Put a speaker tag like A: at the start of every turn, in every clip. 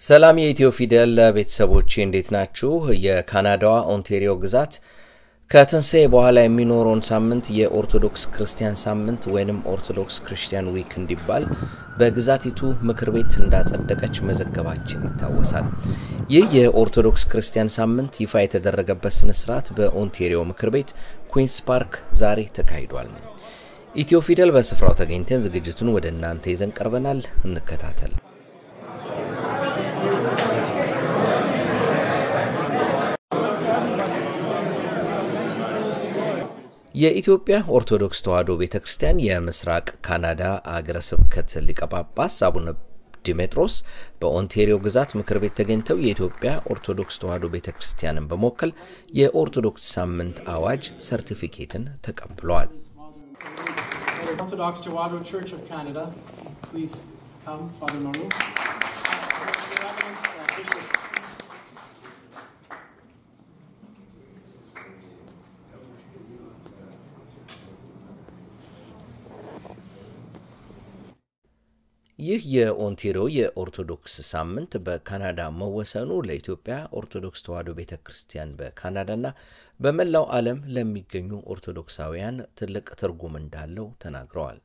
A: ሰላም የኢትዮ ፊደል ቤተሰቦች እንዴት ናችሁ? የካናዳዋ ኦንታሪዮ ግዛት ከትንሣኤ በኋላ የሚኖረውን ሳምንት የኦርቶዶክስ ክርስቲያን ሳምንት ወይንም ኦርቶዶክስ ክርስቲያን ዊክ እንዲባል በግዛቲቱ ምክር ቤት እንዳጸደቀች መዘገባችን ይታወሳል። ይህ የኦርቶዶክስ ክርስቲያን ሳምንት ይፋ የተደረገበት ስነ ስርዓት በኦንታሪዮ ምክር ቤት ኩዊንስ ፓርክ ዛሬ ተካሂዷል። ኢትዮ ፊደል በስፍራው ተገኝተን ዝግጅቱን ወደ እናንተ ይዘን ቀርበናል። እንከታተል። የኢትዮጵያ ኦርቶዶክስ ተዋሕዶ ቤተክርስቲያን የምስራቅ ካናዳ አገረ ስብከት ሊቀ ጳጳስ አቡነ ዲሜጥሮስ በኦንታሪዮ ግዛት ምክር ቤት ተገኝተው የኢትዮጵያ ኦርቶዶክስ ተዋሕዶ ቤተክርስቲያንን በመወከል የኦርቶዶክስ ሳምንት አዋጅ ሰርቲፊኬትን ተቀብለዋል።
B: Orthodox Tewahedo Church of Canada, please come, Father Maru.
A: ይህ የኦንታሪዮ የኦርቶዶክስ ሳምንት በካናዳ መወሰኑ ለኢትዮጵያ ኦርቶዶክስ ተዋሕዶ ቤተክርስቲያን በካናዳና በመላው ዓለም ለሚገኙ ኦርቶዶክሳውያን ትልቅ ትርጉም እንዳለው ተናግረዋል።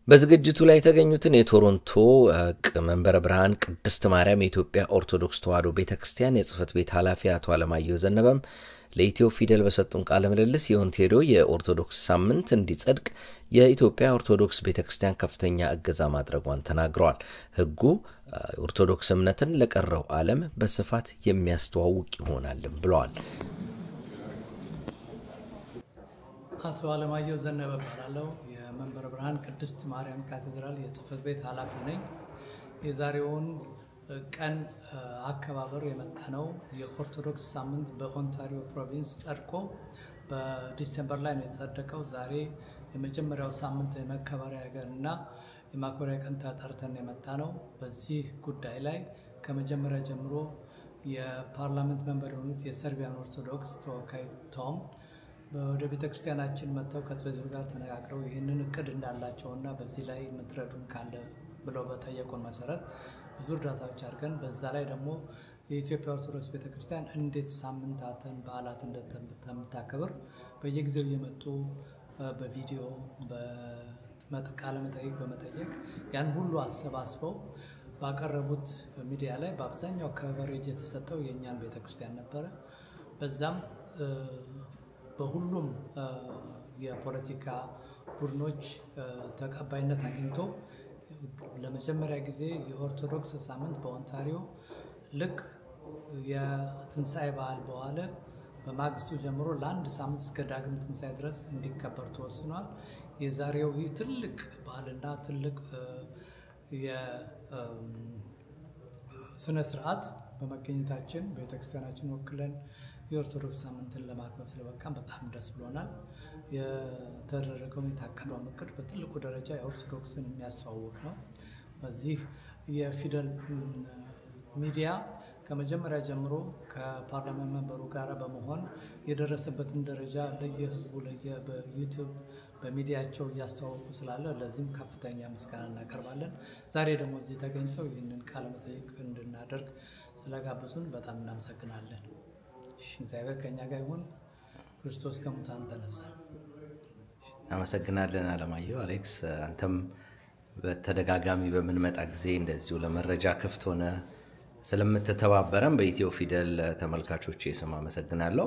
A: በዝግጅቱ ላይ የተገኙትን የቶሮንቶ መንበረ ብርሃን ቅድስት ማርያም የኢትዮጵያ ኦርቶዶክስ ተዋሕዶ ቤተክርስቲያን የጽሕፈት ቤት ኃላፊ አቶ አለማየሁ ዘነበም ለኢትዮ ፊደል በሰጡን ቃለ ምልልስ የኦንታሪዮ የኦርቶዶክስ ሳምንት እንዲጸድቅ የኢትዮጵያ ኦርቶዶክስ ቤተክርስቲያን ከፍተኛ እገዛ ማድረጓን ተናግረዋል። ሕጉ ኦርቶዶክስ እምነትን ለቀረው ዓለም በስፋት የሚያስተዋውቅ ይሆናልም ብለዋል።
C: አቶ አለማየሁ ዘነበ ባላለው የመንበረ ብርሃን ቅድስት ማርያም ካቴድራል የጽሕፈት ቤት ኃላፊ ነኝ። የዛሬውን ቀን አከባበር የመጣ ነው የኦርቶዶክስ ሳምንት በኦንታሪዮ ፕሮቪንስ ጸድቆ በዲሴምበር ላይ ነው የጸደቀው። ዛሬ የመጀመሪያው ሳምንት የመከበሪያ ቀንና የማክበሪያ ቀን ተጠርተን የመጣ ነው። በዚህ ጉዳይ ላይ ከመጀመሪያ ጀምሮ የፓርላመንት መንበር የሆኑት የሰርቢያን ኦርቶዶክስ ተወካይ ቶም ወደ ቤተክርስቲያናችን መጥተው ከሕዝቡ ጋር ተነጋግረው ይህንን እቅድ እንዳላቸውና በዚህ ላይ ምትረዱን ካለ ብለው በጠየቁን መሰረት ብዙ እርዳታዎች አድርገን በዛ ላይ ደግሞ የኢትዮጵያ ኦርቶዶክስ ቤተክርስቲያን እንዴት ሳምንታትን በዓላት እንደምታከብር በየጊዜው እየመጡ በቪዲዮ በቃለ መጠይቅ በመጠየቅ ያን ሁሉ አሰባስበው ባቀረቡት ሚዲያ ላይ በአብዛኛው ከቨሬጅ የተሰጠው የእኛን ቤተክርስቲያን ነበረ። በዛም በሁሉም የፖለቲካ ቡድኖች ተቀባይነት አግኝቶ ለመጀመሪያ ጊዜ የኦርቶዶክስ ሳምንት በኦንታሪዮ ልክ የትንሣኤ በዓል በኋላ በማግስቱ ጀምሮ ለአንድ ሳምንት እስከ ዳግም ትንሣኤ ድረስ እንዲከበር ተወስኗል። የዛሬው ይህ ትልቅ በዓልና ትልቅ የስነ ስርዓት በመገኘታችን ቤተክርስቲያናችን ወክለን የኦርቶዶክስ ሳምንትን ለማክበር ስለበቃን በጣም ደስ ብሎናል። የተደረገው የታቀደው እቅድ በትልቁ ደረጃ የኦርቶዶክስን የሚያስተዋውቅ ነው። በዚህ የፊደል ሚዲያ ከመጀመሪያ ጀምሮ ከፓርላመንት መንበሩ ጋር በመሆን የደረሰበትን ደረጃ ለየህዝቡ በዩቲዩብ በሚዲያቸው እያስተዋወቁ ስላለ ለዚህም ከፍተኛ ምስጋና እናቀርባለን። ዛሬ ደግሞ እዚህ ተገኝተው ይህንን ቃለ መጠይቅ እንድናደርግ ስለጋበዙን በጣም እናመሰግናለን። እግዚአብሔር ከኛ ጋር ይሁን። ክርስቶስ ከሙታን ተነሳ።
A: አመሰግናለን አለማየሁ። አሌክስ አንተም በተደጋጋሚ በመንመጣ ጊዜ እንደዚሁ ለመረጃ ክፍት ሆነ ስለምትተባበረን በኢትዮ ፊደል ተመልካቾች ስም አመሰግናለሁ።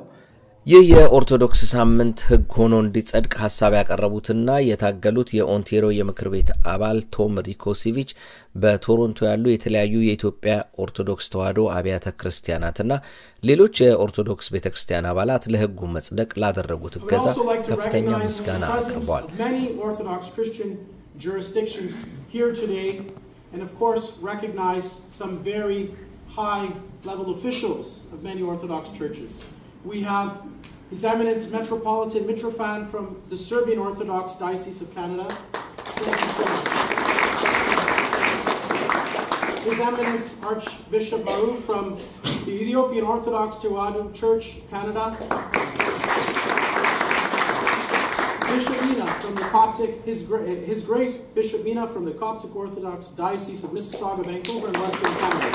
A: ይህ የኦርቶዶክስ ሳምንት ሕግ ሆኖ እንዲጸድቅ ሐሳብ ያቀረቡትና የታገሉት የኦንታሪዮ የምክር ቤት አባል ቶም ሪኮሲቪች በቶሮንቶ ያሉ የተለያዩ የኢትዮጵያ ኦርቶዶክስ ተዋሕዶ አብያተ ክርስቲያናትና ሌሎች የኦርቶዶክስ ቤተክርስቲያን አባላት ለሕጉ መጽደቅ ላደረጉት እገዛ ከፍተኛ ምስጋና አቅርበዋል።
B: jurisdictions here today, and of course recognize some very high-level officials of many Orthodox churches. We have His Eminence Metropolitan Mitrofan from the Serbian Orthodox Diocese of Canada. His Eminence Archbishop Maru from the Ethiopian Orthodox Tewahedo Church, Canada. Bishop Mina from the Coptic, His Grace Bishop Mina from the Coptic Orthodox Diocese of Mississauga, Vancouver, and Western Canada.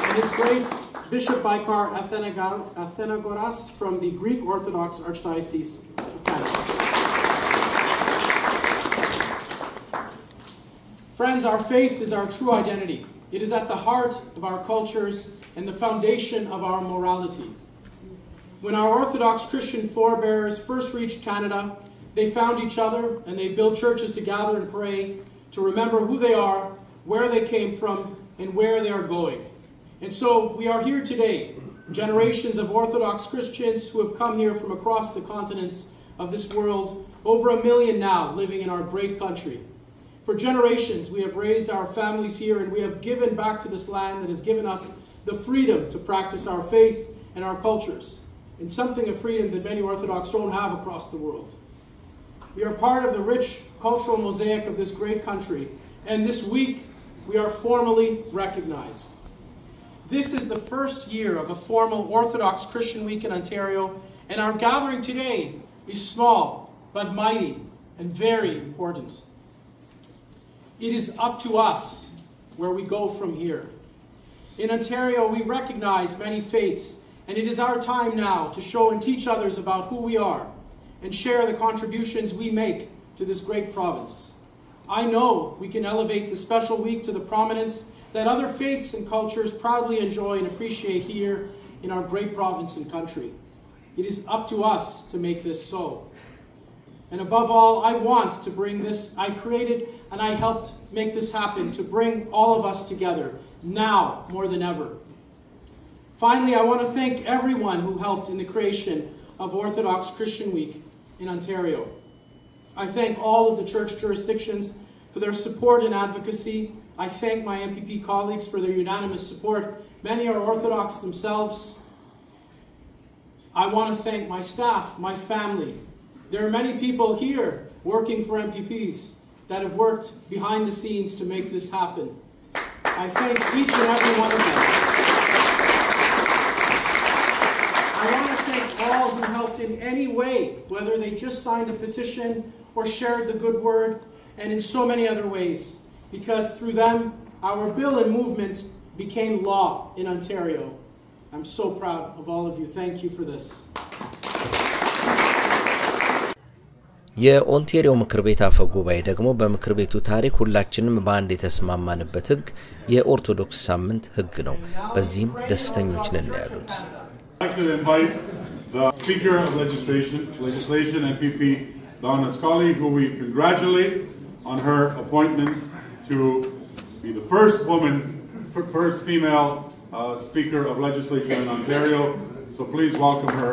B: And His Grace Bishop Vicar Athenagoras from the Greek Orthodox Archdiocese of Canada. Friends, our faith is our true identity. It is at the heart of our cultures and the foundation of our morality. When our Orthodox Christian forebears first reached Canada, they found each other and they built churches to gather and pray, to remember who they are, where they came from, and where they are going. And so we are here today, generations of Orthodox Christians who have come here from across the continents of this world, over 1 million now living in our great country. For generations we have raised our families here and we have given back to this land that has given us the freedom to practice our faith and our cultures, and something of freedom that many Orthodox don't have across the world. We are part of the rich cultural mosaic of this great country, and this week we are formally recognized. This is the first year of a formal Orthodox Christian Week in Ontario, and our gathering today is small but mighty and very important. It is up to us where we go from here. In Ontario, we recognize many faiths, and it is our time now to show and teach others about who we are and share the contributions we make to this great province. I know we can elevate the special week to the prominence that other faiths and cultures proudly enjoy and appreciate here in our great province and country. It is up to us to make this so. And above all, I want to bring this, I created and I helped make this happen, to bring all of us together, now more than ever. Finally, I want to thank everyone who helped in the creation of Orthodox Christian Week in Ontario. I thank all of the church jurisdictions for their support and advocacy. I thank my MPP colleagues for their unanimous support. Many are Orthodox themselves. I want to thank my staff, my family. There are many people here working for MPPs that have worked behind the scenes to make this happen. I thank each and every one of them. I want to thank all who helped in any way, whether they just signed a petition or shared the good word, and in so many other ways, because through them, our bill and movement became law in Ontario. I'm so proud of all of you. Thank you for this.
A: የኦንታሪዮ ምክር ቤት አፈ ጉባኤ ደግሞ በምክር ቤቱ ታሪክ ሁላችንም በአንድ የተስማማንበት ህግ የኦርቶዶክስ ሳምንት ህግ ነው። በዚህም ደስተኞች ነን ያሉት።
D: I'd like to invite the Speaker of Legislation MPP Donna Scully, who we congratulate on her appointment to be the first woman, first female Speaker of Legislation in Ontario. So please welcome her.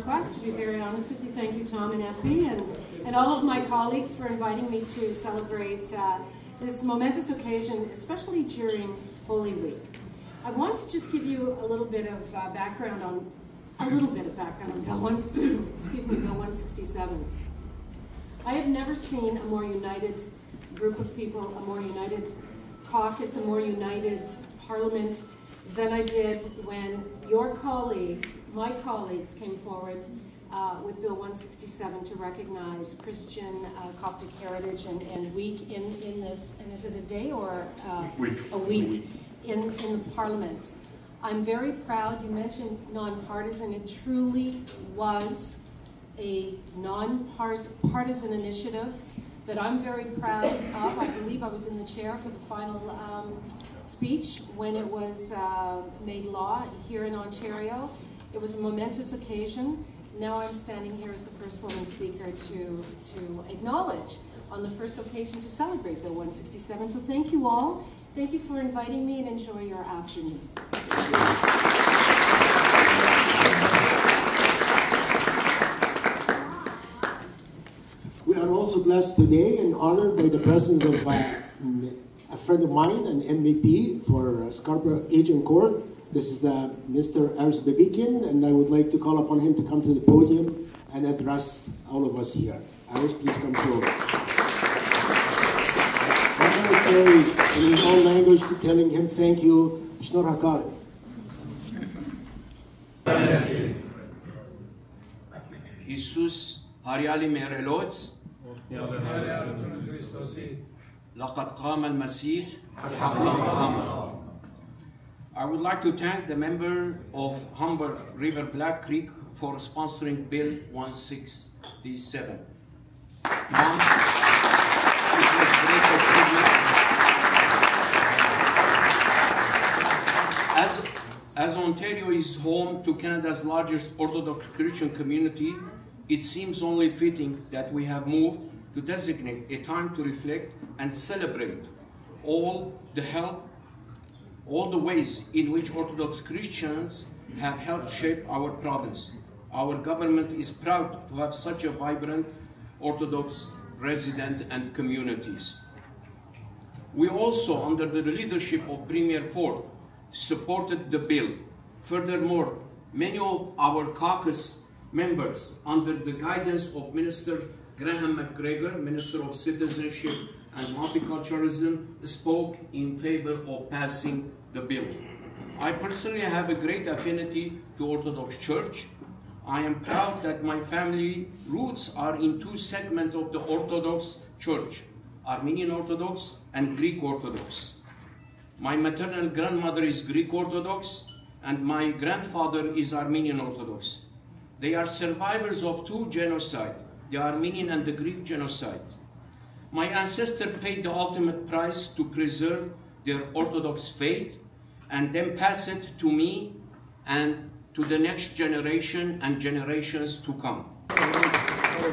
E: Request, to be very honest with you. Thank you, Tom and Effie, and all of my colleagues for inviting me to celebrate this momentous occasion, especially during Holy Week. I want to just give you a little bit of background on Bill 167. I have never seen a more united group of people, a more united caucus, a more united parliament than I did when your colleagues, my colleagues, came forward with Bill 167 to recognize Christian Coptic heritage and week in this, and is it a day or a week in the Parliament. I'm very proud. You mentioned nonpartisan. It truly was a nonpartisan initiative that I'm very proud of. I believe I was in the chair for the final speech when it was made law here in Ontario. It was a momentous occasion. Now I'm standing here as the first woman speaker to acknowledge on the first occasion to celebrate Bill 167. So thank you all, Thank you for inviting me and enjoy your afternoon.
F: We are also blessed today and honored by the presence of a friend of mine, an MVP for Scarborough Agincourt. This is Mr. Ernst Babikin, and I would like to call upon him to come to the podium and address all of us here. Ernst, please come forward. I'm going to say in his own language, telling him thank you, Shnor Hakar.
G: Jesus هاريالي ميرلوت لقد قام المسيح I would like to thank the member of Humber River Black Creek for sponsoring Bill 167. Mom, it was great achievement. As Ontario is home to Canada's largest Orthodox Christian community, it seems only fitting that we have moved to designate a time to reflect and celebrate all the ways in which Orthodox Christians have helped shape our province. Our government is proud to have such a vibrant Orthodox resident and communities. We also, under the leadership of Premier Ford, supported the bill. Furthermore, many of our caucus members, under the guidance of Minister Graham McGregor, Minister of Citizenship and Multiculturalism, spoke in favor of passing the bill. I personally have a great affinity to Orthodox Church. I am proud that my family roots are in two segments of the Orthodox Church, Armenian Orthodox and Greek Orthodox. My maternal grandmother is Greek Orthodox and my grandfather is Armenian Orthodox. They are survivors of two genocides, the Armenian and the Greek genocide. My ancestors paid the ultimate price to preserve their Orthodox faith and then pass it to me and to the next generation and generations to come.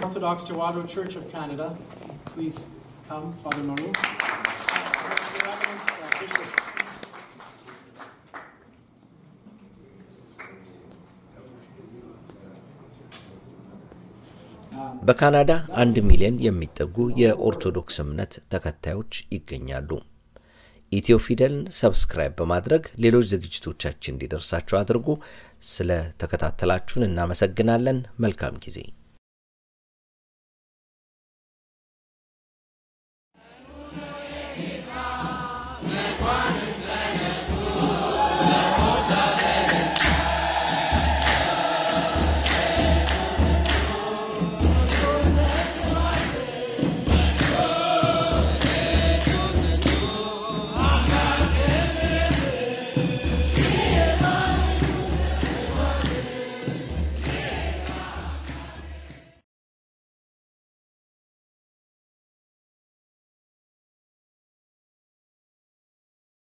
B: Orthodox Tewahedo Church of Canada, please come, Father Maroon.
A: በካናዳ 1 ሚሊዮን የሚጠጉ የኦርቶዶክስ እምነት ተከታዮች ይገኛሉ። ኢትዮ ፊደልን ሰብስክራይብ በማድረግ ሌሎች ዝግጅቶቻችን እንዲደርሳችሁ አድርጉ። ስለ ተከታተላችሁን እናመሰግናለን። መልካም ጊዜ